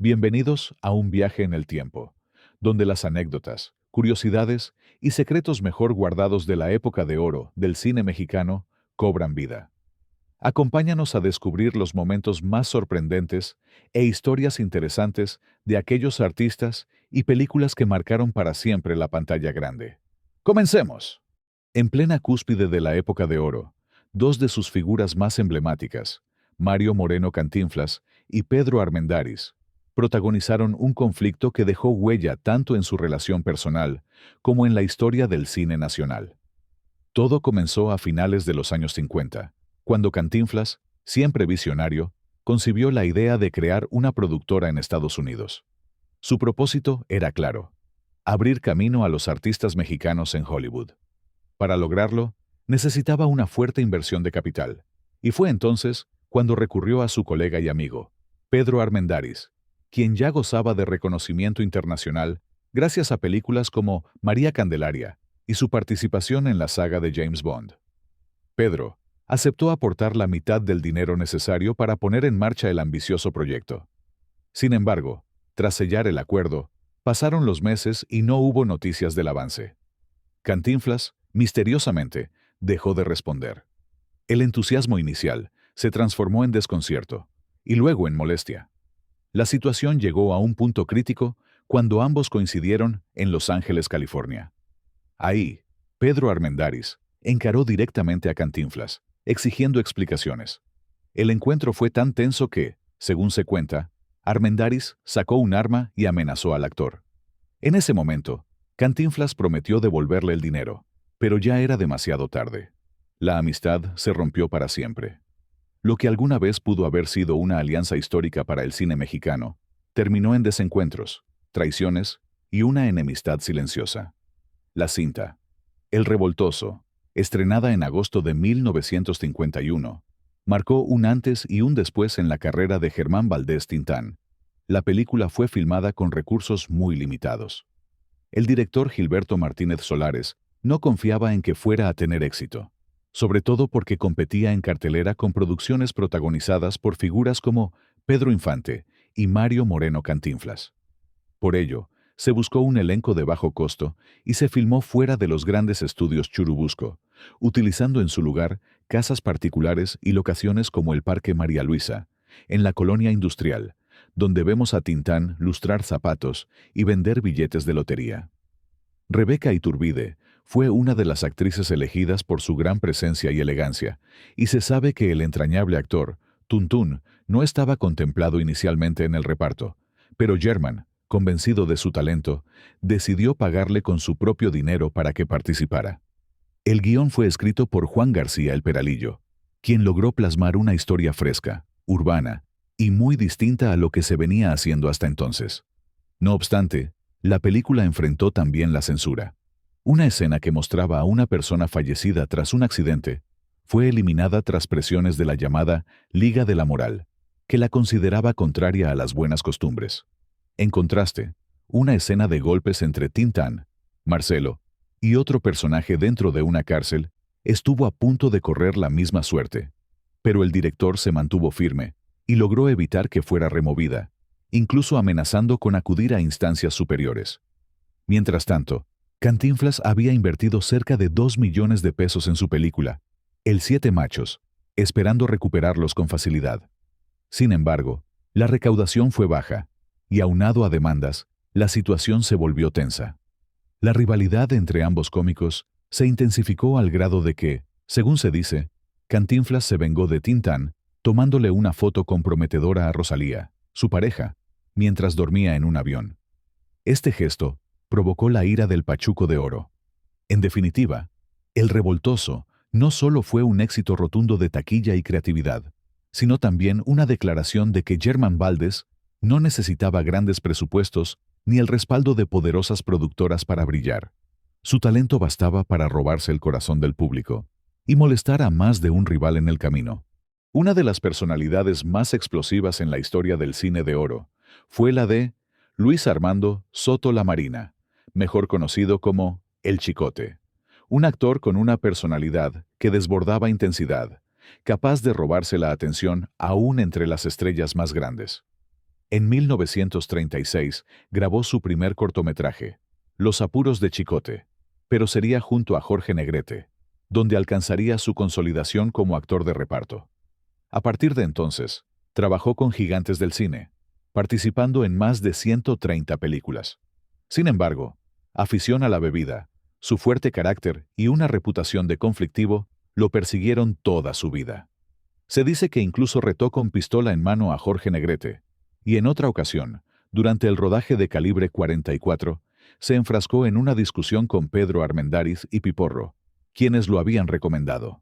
Bienvenidos a un viaje en el tiempo, donde las anécdotas, curiosidades y secretos mejor guardados de la época de oro del cine mexicano cobran vida. Acompáñanos a descubrir los momentos más sorprendentes e historias interesantes de aquellos artistas y películas que marcaron para siempre la pantalla grande. ¡Comencemos! En plena cúspide de la época de oro, dos de sus figuras más emblemáticas, Mario Moreno Cantinflas y Pedro Armendáriz, protagonizaron un conflicto que dejó huella tanto en su relación personal como en la historia del cine nacional. Todo comenzó a finales de los años 50, cuando Cantinflas, siempre visionario, concibió la idea de crear una productora en Estados Unidos. Su propósito era claro: abrir camino a los artistas mexicanos en Hollywood. Para lograrlo, necesitaba una fuerte inversión de capital, y fue entonces cuando recurrió a su colega y amigo, Pedro Armendáriz, quien ya gozaba de reconocimiento internacional gracias a películas como María Candelaria y su participación en la saga de James Bond. Pedro aceptó aportar la mitad del dinero necesario para poner en marcha el ambicioso proyecto. Sin embargo, tras sellar el acuerdo, pasaron los meses y no hubo noticias del avance. Cantinflas, misteriosamente, dejó de responder. El entusiasmo inicial se transformó en desconcierto, y luego en molestia. La situación llegó a un punto crítico cuando ambos coincidieron en Los Ángeles, California. Ahí, Pedro Armendáriz encaró directamente a Cantinflas, exigiendo explicaciones. El encuentro fue tan tenso que, según se cuenta, Armendáriz sacó un arma y amenazó al actor. En ese momento, Cantinflas prometió devolverle el dinero, pero ya era demasiado tarde. La amistad se rompió para siempre. Lo que alguna vez pudo haber sido una alianza histórica para el cine mexicano, terminó en desencuentros, traiciones y una enemistad silenciosa. La cinta, El Revoltoso, estrenada en agosto de 1951, marcó un antes y un después en la carrera de Germán Valdés Tintán. La película fue filmada con recursos muy limitados. El director Gilberto Martínez Solares no confiaba en que fuera a tener éxito, sobre todo porque competía en cartelera con producciones protagonizadas por figuras como Pedro Infante y Mario Moreno Cantinflas. Por ello, se buscó un elenco de bajo costo y se filmó fuera de los grandes estudios Churubusco, utilizando en su lugar casas particulares y locaciones como el Parque María Luisa, en la colonia industrial, donde vemos a Tintán lustrar zapatos y vender billetes de lotería. Rebeca Iturbide fue una de las actrices elegidas por su gran presencia y elegancia, y se sabe que el entrañable actor, Tuntún, no estaba contemplado inicialmente en el reparto, pero Germán, convencido de su talento, decidió pagarle con su propio dinero para que participara. El guión fue escrito por Juan García El Peralillo, quien logró plasmar una historia fresca, urbana y muy distinta a lo que se venía haciendo hasta entonces. No obstante, la película enfrentó también la censura. Una escena que mostraba a una persona fallecida tras un accidente fue eliminada tras presiones de la llamada Liga de la Moral, que la consideraba contraria a las buenas costumbres. En contraste, una escena de golpes entre Tintán, Marcelo y otro personaje dentro de una cárcel estuvo a punto de correr la misma suerte, pero el director se mantuvo firme y logró evitar que fuera removida, incluso amenazando con acudir a instancias superiores. Mientras tanto, Cantinflas había invertido cerca de 2 millones de pesos en su película, El Siete Machos, esperando recuperarlos con facilidad. Sin embargo, la recaudación fue baja, y aunado a demandas, la situación se volvió tensa. La rivalidad entre ambos cómicos se intensificó al grado de que, según se dice, Cantinflas se vengó de Tintán tomándole una foto comprometedora a Rosalía, su pareja, mientras dormía en un avión. Este gesto provocó la ira del Pachuco de Oro. En definitiva, El Revoltoso no solo fue un éxito rotundo de taquilla y creatividad, sino también una declaración de que Germán Valdés no necesitaba grandes presupuestos ni el respaldo de poderosas productoras para brillar. Su talento bastaba para robarse el corazón del público y molestar a más de un rival en el camino. Una de las personalidades más explosivas en la historia del cine de oro fue la de Luis Armando Soto Lamarina, mejor conocido como El Chicote, un actor con una personalidad que desbordaba intensidad, capaz de robarse la atención aún entre las estrellas más grandes. En 1936 grabó su primer cortometraje, Los apuros de Chicote, pero sería junto a Jorge Negrete, donde alcanzaría su consolidación como actor de reparto. A partir de entonces, trabajó con gigantes del cine, participando en más de 130 películas. Sin embargo, afición a la bebida, su fuerte carácter y una reputación de conflictivo lo persiguieron toda su vida. Se dice que incluso retó con pistola en mano a Jorge Negrete, y en otra ocasión, durante el rodaje de Calibre 44, se enfrascó en una discusión con Pedro Armendáriz y Piporro, quienes lo habían recomendado.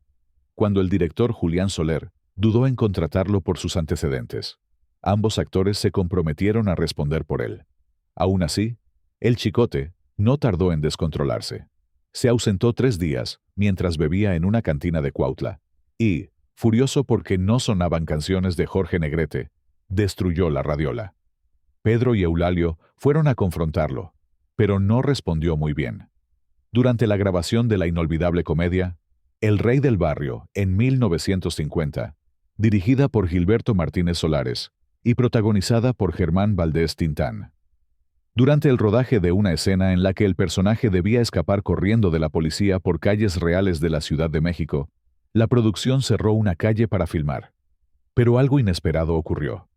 Cuando el director Julián Soler dudó en contratarlo por sus antecedentes, ambos actores se comprometieron a responder por él. Aún así, el Chicote no tardó en descontrolarse. Se ausentó 3 días mientras bebía en una cantina de Cuautla y, furioso porque no sonaban canciones de Jorge Negrete, destruyó la radiola. Pedro y Eulalio fueron a confrontarlo, pero no respondió muy bien. Durante la grabación de la inolvidable comedia, El Rey del Barrio, en 1950, dirigida por Gilberto Martínez Solares y protagonizada por Germán Valdés Tintán. Durante el rodaje de una escena en la que el personaje debía escapar corriendo de la policía por calles reales de la Ciudad de México, la producción cerró una calle para filmar. Pero algo inesperado ocurrió.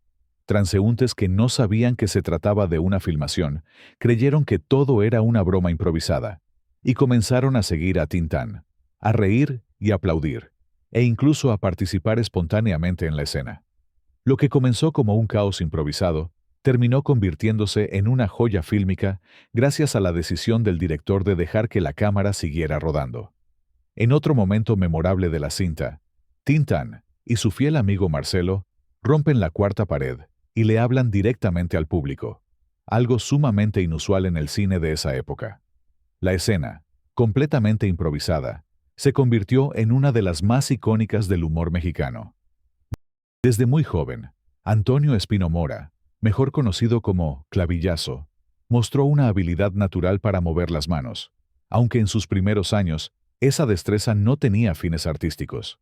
Transeúntes que no sabían que se trataba de una filmación, creyeron que todo era una broma improvisada, y comenzaron a seguir a Tintán, a reír y aplaudir, e incluso a participar espontáneamente en la escena. Lo que comenzó como un caos improvisado, terminó convirtiéndose en una joya fílmica gracias a la decisión del director de dejar que la cámara siguiera rodando. En otro momento memorable de la cinta, Tintán y su fiel amigo Marcelo rompen la cuarta pared y le hablan directamente al público, algo sumamente inusual en el cine de esa época. La escena, completamente improvisada, se convirtió en una de las más icónicas del humor mexicano. Desde muy joven, Antonio Espino Mora, mejor conocido como Clavillazo, mostró una habilidad natural para mover las manos, aunque en sus primeros años, esa destreza no tenía fines artísticos.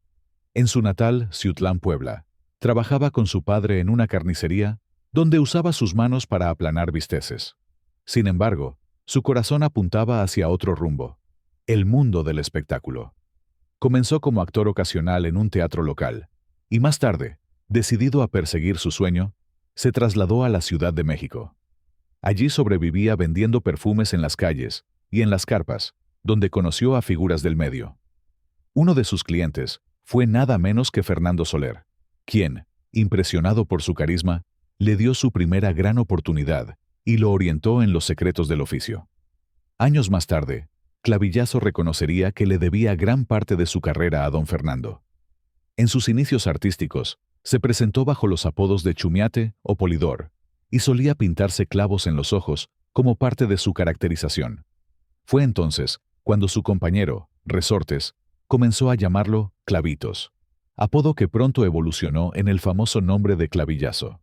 En su natal Ciutlán, Puebla, trabajaba con su padre en una carnicería donde usaba sus manos para aplanar bisteces. Sin embargo, su corazón apuntaba hacia otro rumbo, el mundo del espectáculo. Comenzó como actor ocasional en un teatro local, y más tarde, decidido a perseguir su sueño, se trasladó a la Ciudad de México. Allí sobrevivía vendiendo perfumes en las calles y en las carpas, donde conoció a figuras del medio. Uno de sus clientes fue nada menos que Fernando Soler, quien, impresionado por su carisma, le dio su primera gran oportunidad y lo orientó en los secretos del oficio. Años más tarde, Clavillazo reconocería que le debía gran parte de su carrera a don Fernando. En sus inicios artísticos, se presentó bajo los apodos de Chumiate o Polidor, y solía pintarse clavos en los ojos como parte de su caracterización. Fue entonces cuando su compañero, Resortes, comenzó a llamarlo Clavitos, apodo que pronto evolucionó en el famoso nombre de Clavillazo.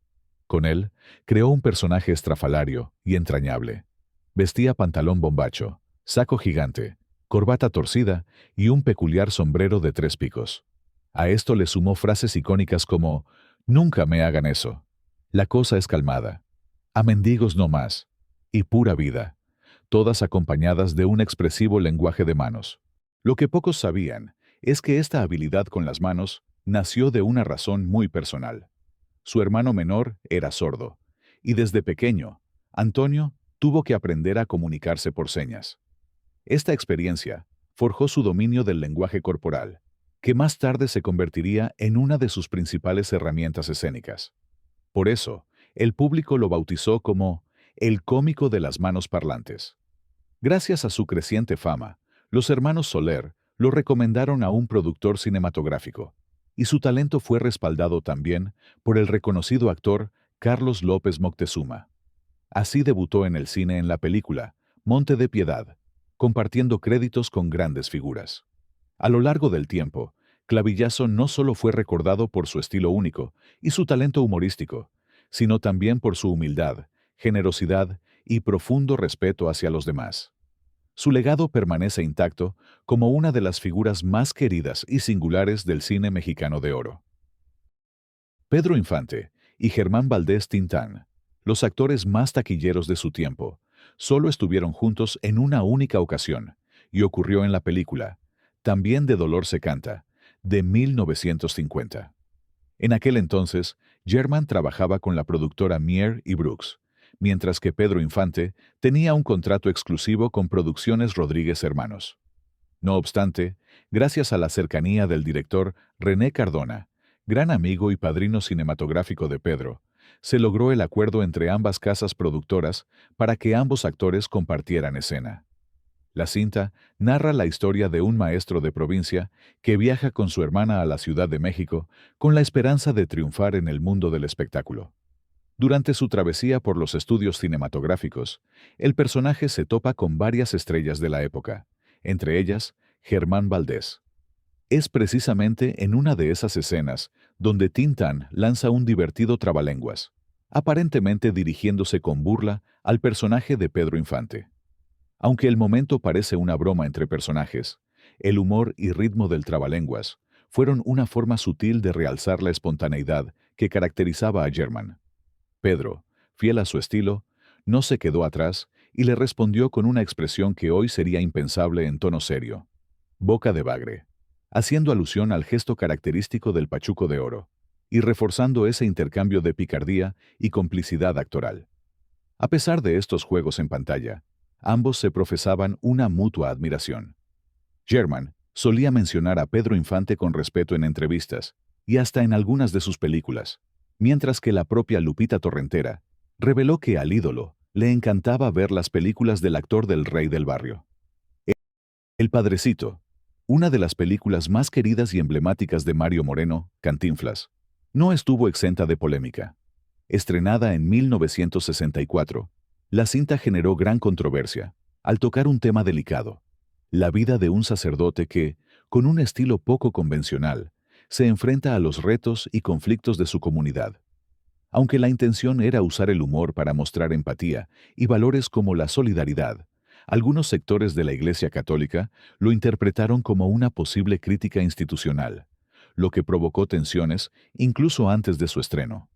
Con él, creó un personaje estrafalario y entrañable. Vestía pantalón bombacho, saco gigante, corbata torcida y un peculiar sombrero de 3 picos. A esto le sumó frases icónicas como «Nunca me hagan eso», «La cosa es calmada», «A mendigos no más» y «Pura vida», todas acompañadas de un expresivo lenguaje de manos. Lo que pocos sabían es que esta habilidad con las manos nació de una razón muy personal. Su hermano menor era sordo, y desde pequeño, Antonio tuvo que aprender a comunicarse por señas. Esta experiencia forjó su dominio del lenguaje corporal, que más tarde se convertiría en una de sus principales herramientas escénicas. Por eso, el público lo bautizó como el cómico de las manos parlantes. Gracias a su creciente fama, los hermanos Soler lo recomendaron a un productor cinematográfico, y su talento fue respaldado también por el reconocido actor Carlos López Moctezuma. Así debutó en el cine en la película Monte de Piedad, compartiendo créditos con grandes figuras. A lo largo del tiempo, Clavillazo no solo fue recordado por su estilo único y su talento humorístico, sino también por su humildad, generosidad y profundo respeto hacia los demás. Su legado permanece intacto como una de las figuras más queridas y singulares del cine mexicano de oro. Pedro Infante y Germán Valdés Tintán los actores más taquilleros de su tiempo, solo estuvieron juntos en una única ocasión, y ocurrió en la película, También de dolor se canta, de 1950. En aquel entonces, German trabajaba con la productora Mier y Brooks, mientras que Pedro Infante tenía un contrato exclusivo con Producciones Rodríguez Hermanos. No obstante, gracias a la cercanía del director René Cardona, gran amigo y padrino cinematográfico de Pedro, se logró el acuerdo entre ambas casas productoras para que ambos actores compartieran escena. La cinta narra la historia de un maestro de provincia que viaja con su hermana a la Ciudad de México con la esperanza de triunfar en el mundo del espectáculo. Durante su travesía por los estudios cinematográficos, el personaje se topa con varias estrellas de la época, entre ellas Germán Valdés. Es precisamente en una de esas escenas donde Tintán lanza un divertido trabalenguas, aparentemente dirigiéndose con burla al personaje de Pedro Infante. Aunque el momento parece una broma entre personajes, el humor y ritmo del trabalenguas fueron una forma sutil de realzar la espontaneidad que caracterizaba a Germán. Pedro, fiel a su estilo, no se quedó atrás y le respondió con una expresión que hoy sería impensable en tono serio: boca de bagre, haciendo alusión al gesto característico del pachuco de oro, y reforzando ese intercambio de picardía y complicidad actoral. A pesar de estos juegos en pantalla, ambos se profesaban una mutua admiración. Germán solía mencionar a Pedro Infante con respeto en entrevistas y hasta en algunas de sus películas, mientras que la propia Lupita Torrentera reveló que al ídolo le encantaba ver las películas del actor del Rey del Barrio. El Padrecito, una de las películas más queridas y emblemáticas de Mario Moreno, Cantinflas, no estuvo exenta de polémica. Estrenada en 1964, la cinta generó gran controversia, al tocar un tema delicado: la vida de un sacerdote que, con un estilo poco convencional, se enfrenta a los retos y conflictos de su comunidad. Aunque la intención era usar el humor para mostrar empatía y valores como la solidaridad, algunos sectores de la Iglesia Católica lo interpretaron como una posible crítica institucional, lo que provocó tensiones incluso antes de su estreno.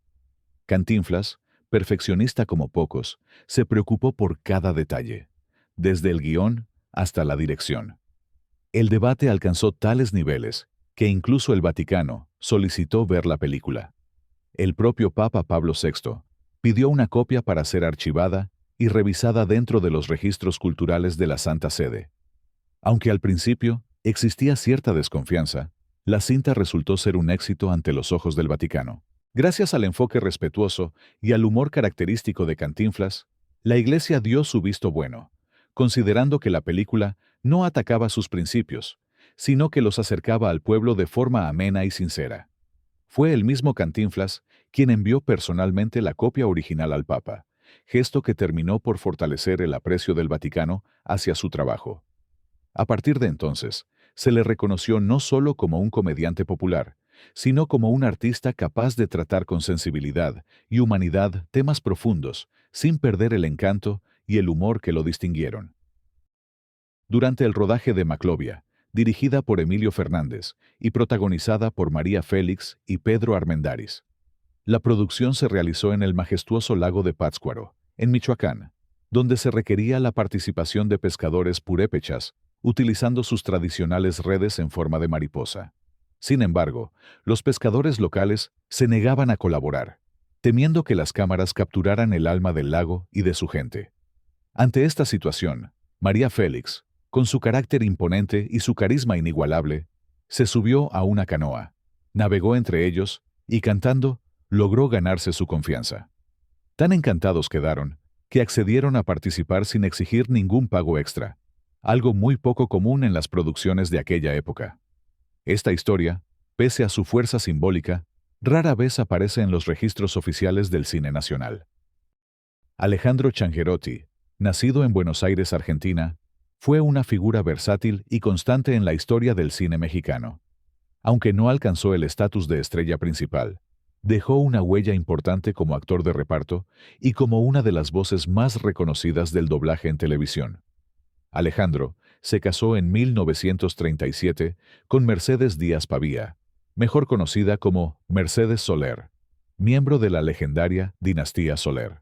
Cantinflas, perfeccionista como pocos, se preocupó por cada detalle, desde el guión hasta la dirección. El debate alcanzó tales niveles que incluso el Vaticano solicitó ver la película. El propio Papa Pablo VI pidió una copia para ser archivada y revisada dentro de los registros culturales de la Santa Sede. Aunque al principio existía cierta desconfianza, la cinta resultó ser un éxito ante los ojos del Vaticano. Gracias al enfoque respetuoso y al humor característico de Cantinflas, la Iglesia dio su visto bueno, considerando que la película no atacaba sus principios, sino que los acercaba al pueblo de forma amena y sincera. Fue el mismo Cantinflas quien envió personalmente la copia original al Papa, gesto que terminó por fortalecer el aprecio del Vaticano hacia su trabajo. A partir de entonces, se le reconoció no solo como un comediante popular, sino como un artista capaz de tratar con sensibilidad y humanidad temas profundos, sin perder el encanto y el humor que lo distinguieron. Durante el rodaje de Maclovia, dirigida por Emilio Fernández y protagonizada por María Félix y Pedro Armendáriz, la producción se realizó en el majestuoso lago de Pátzcuaro, en Michoacán, donde se requería la participación de pescadores purépechas, utilizando sus tradicionales redes en forma de mariposa. Sin embargo, los pescadores locales se negaban a colaborar, temiendo que las cámaras capturaran el alma del lago y de su gente. Ante esta situación, María Félix, con su carácter imponente y su carisma inigualable, se subió a una canoa, navegó entre ellos y, cantando, logró ganarse su confianza. Tan encantados quedaron que accedieron a participar sin exigir ningún pago extra, algo muy poco común en las producciones de aquella época. Esta historia, pese a su fuerza simbólica, rara vez aparece en los registros oficiales del cine nacional. Alejandro Changuerotti, nacido en Buenos Aires, Argentina, fue una figura versátil y constante en la historia del cine mexicano. Aunque no alcanzó el estatus de estrella principal, dejó una huella importante como actor de reparto y como una de las voces más reconocidas del doblaje en televisión. Alejandro se casó en 1937 con Mercedes Díaz Pavía, mejor conocida como Mercedes Soler, miembro de la legendaria dinastía Soler.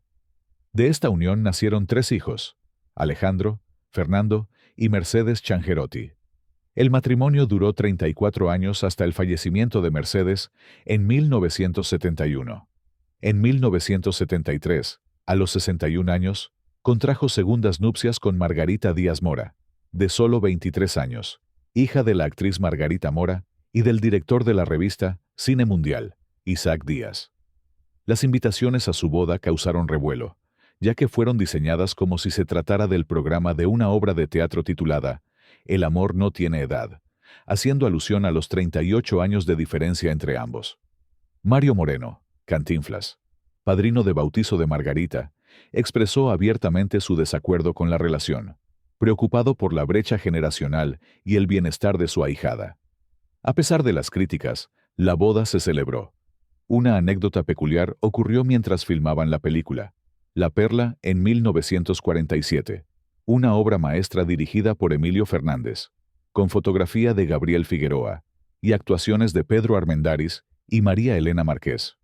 De esta unión nacieron 3 hijos: Alejandro, Fernando y Mercedes Changuerotti. El matrimonio duró 34 años hasta el fallecimiento de Mercedes en 1971. En 1973, a los 61 años, contrajo segundas nupcias con Margarita Díaz Mora, de solo 23 años, hija de la actriz Margarita Mora y del director de la revista Cine Mundial, Isaac Díaz. Las invitaciones a su boda causaron revuelo, ya que fueron diseñadas como si se tratara del programa de una obra de teatro titulada El amor no tiene edad, haciendo alusión a los 38 años de diferencia entre ambos. Mario Moreno, Cantinflas, padrino de bautizo de Margarita, expresó abiertamente su desacuerdo con la relación, preocupado por la brecha generacional y el bienestar de su ahijada. A pesar de las críticas, la boda se celebró. Una anécdota peculiar ocurrió mientras filmaban la película La Perla en 1947, una obra maestra dirigida por Emilio Fernández, con fotografía de Gabriel Figueroa y actuaciones de Pedro Armendáriz y María Elena Márquez.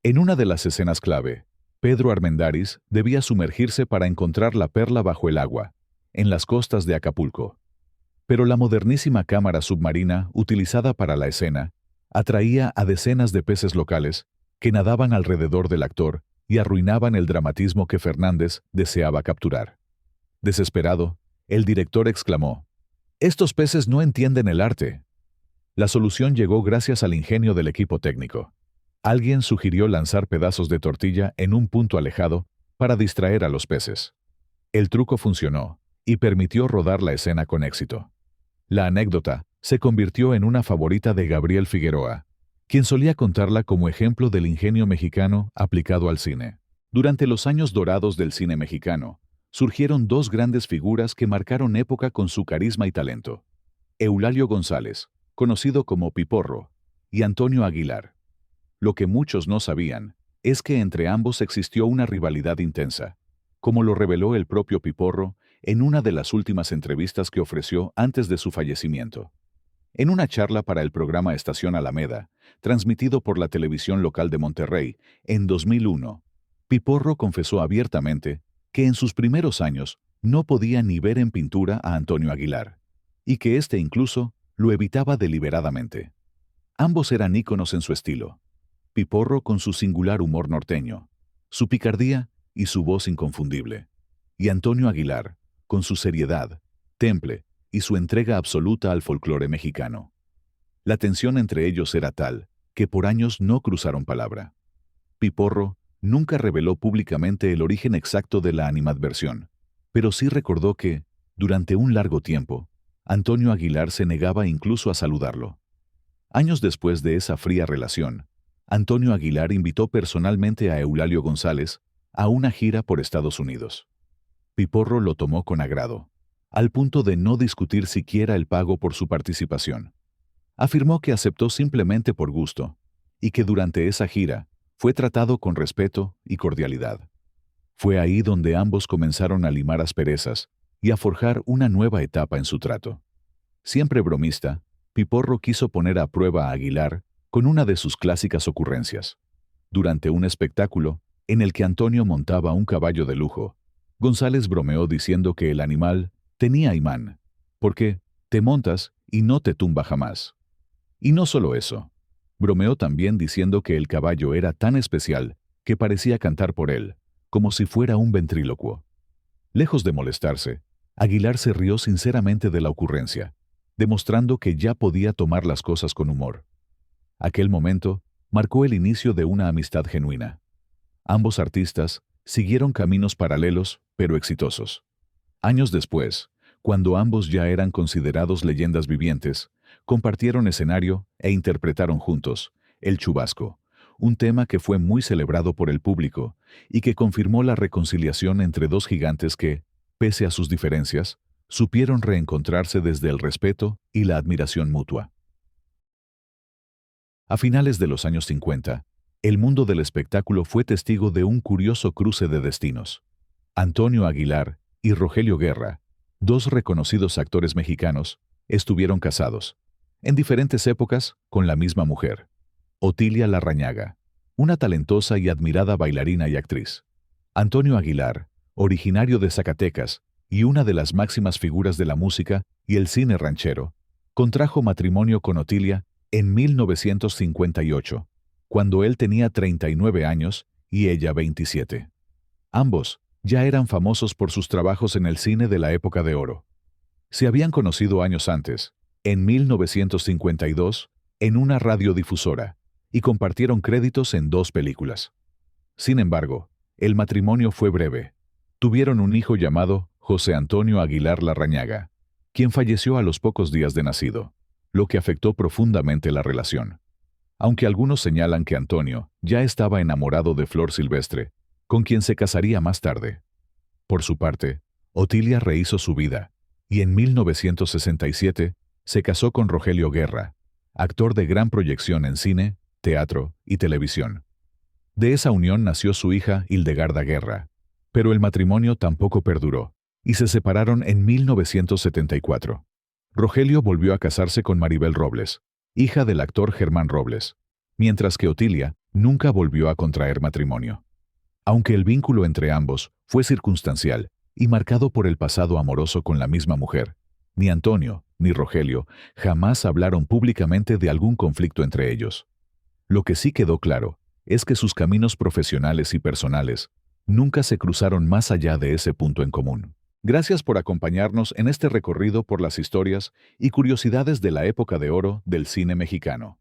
En una de las escenas clave, Pedro Armendáriz debía sumergirse para encontrar la perla bajo el agua, en las costas de Acapulco. Pero la modernísima cámara submarina utilizada para la escena atraía a decenas de peces locales que nadaban alrededor del actor y arruinaban el dramatismo que Fernández deseaba capturar. Desesperado, el director exclamó: «Estos peces no entienden el arte». La solución llegó gracias al ingenio del equipo técnico. Alguien sugirió lanzar pedazos de tortilla en un punto alejado para distraer a los peces. El truco funcionó y permitió rodar la escena con éxito. La anécdota se convirtió en una favorita de Gabriel Figueroa, quien solía contarla como ejemplo del ingenio mexicano aplicado al cine. Durante los años dorados del cine mexicano, surgieron 2 grandes figuras que marcaron época con su carisma y talento: Eulalio González, conocido como Piporro, y Antonio Aguilar. Lo que muchos no sabían es que entre ambos existió una rivalidad intensa, como lo reveló el propio Piporro en una de las últimas entrevistas que ofreció antes de su fallecimiento. En una charla para el programa Estación Alameda, transmitido por la televisión local de Monterrey en 2001, Piporro confesó abiertamente que en sus primeros años no podía ni ver en pintura a Antonio Aguilar, y que éste incluso lo evitaba deliberadamente. Ambos eran íconos en su estilo: Piporro con su singular humor norteño, su picardía y su voz inconfundible, y Antonio Aguilar con su seriedad, temple y su entrega absoluta al folclore mexicano. La tensión entre ellos era tal que por años no cruzaron palabra. Piporro nunca reveló públicamente el origen exacto de la animadversión, pero sí recordó que, durante un largo tiempo, Antonio Aguilar se negaba incluso a saludarlo. Años después de esa fría relación, Antonio Aguilar invitó personalmente a Eulalio González a una gira por Estados Unidos. Piporro lo tomó con agrado, al punto de no discutir siquiera el pago por su participación. Afirmó que aceptó simplemente por gusto, y que durante esa gira fue tratado con respeto y cordialidad. Fue ahí donde ambos comenzaron a limar asperezas y a forjar una nueva etapa en su trato. Siempre bromista, Piporro quiso poner a prueba a Aguilar con una de sus clásicas ocurrencias. Durante un espectáculo en el que Antonio montaba un caballo de lujo, González bromeó diciendo que el animal tenía imán, porque te montas y no te tumba jamás. Y no solo eso, bromeó también diciendo que el caballo era tan especial que parecía cantar por él, como si fuera un ventrílocuo. Lejos de molestarse, Aguilar se rió sinceramente de la ocurrencia, demostrando que ya podía tomar las cosas con humor. Aquel momento marcó el inicio de una amistad genuina. Ambos artistas siguieron caminos paralelos, pero exitosos. Años después, cuando ambos ya eran considerados leyendas vivientes, compartieron escenario e interpretaron juntos El Chubasco, un tema que fue muy celebrado por el público y que confirmó la reconciliación entre 2 gigantes que, pese a sus diferencias, supieron reencontrarse desde el respeto y la admiración mutua. A finales de los años 50, el mundo del espectáculo fue testigo de un curioso cruce de destinos. Antonio Aguilar y Rogelio Guerra, 2 reconocidos actores mexicanos, estuvieron casados, en diferentes épocas, con la misma mujer, Otilia Larrañaga, una talentosa y admirada bailarina y actriz. Antonio Aguilar, originario de Zacatecas y una de las máximas figuras de la música y el cine ranchero, contrajo matrimonio con Otilia en 1958, cuando él tenía 39 años y ella 27. Ambos ya eran famosos por sus trabajos en el cine de la época de oro. Se habían conocido años antes, en 1952, en una radiodifusora, y compartieron créditos en 2 películas. Sin embargo, el matrimonio fue breve. Tuvieron un hijo llamado José Antonio Aguilar Larrañaga, quien falleció a los pocos días de nacido, lo que afectó profundamente la relación. Aunque algunos señalan que Antonio ya estaba enamorado de Flor Silvestre, con quien se casaría más tarde. Por su parte, Otilia rehizo su vida, y en 1967 se casó con Rogelio Guerra, actor de gran proyección en cine, teatro y televisión. De esa unión nació su hija Hildegarda Guerra, pero el matrimonio tampoco perduró, y se separaron en 1974. Rogelio volvió a casarse con Maribel Robles, hija del actor Germán Robles, mientras que Otilia nunca volvió a contraer matrimonio. Aunque el vínculo entre ambos fue circunstancial y marcado por el pasado amoroso con la misma mujer, ni Antonio ni Rogelio jamás hablaron públicamente de algún conflicto entre ellos. Lo que sí quedó claro es que sus caminos profesionales y personales nunca se cruzaron más allá de ese punto en común. Gracias por acompañarnos en este recorrido por las historias y curiosidades de la época de oro del cine mexicano.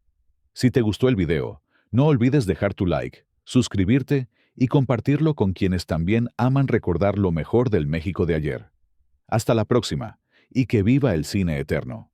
Si te gustó el video, no olvides dejar tu like, suscribirte y compartirlo con quienes también aman recordar lo mejor del México de ayer. Hasta la próxima, y que viva el cine eterno.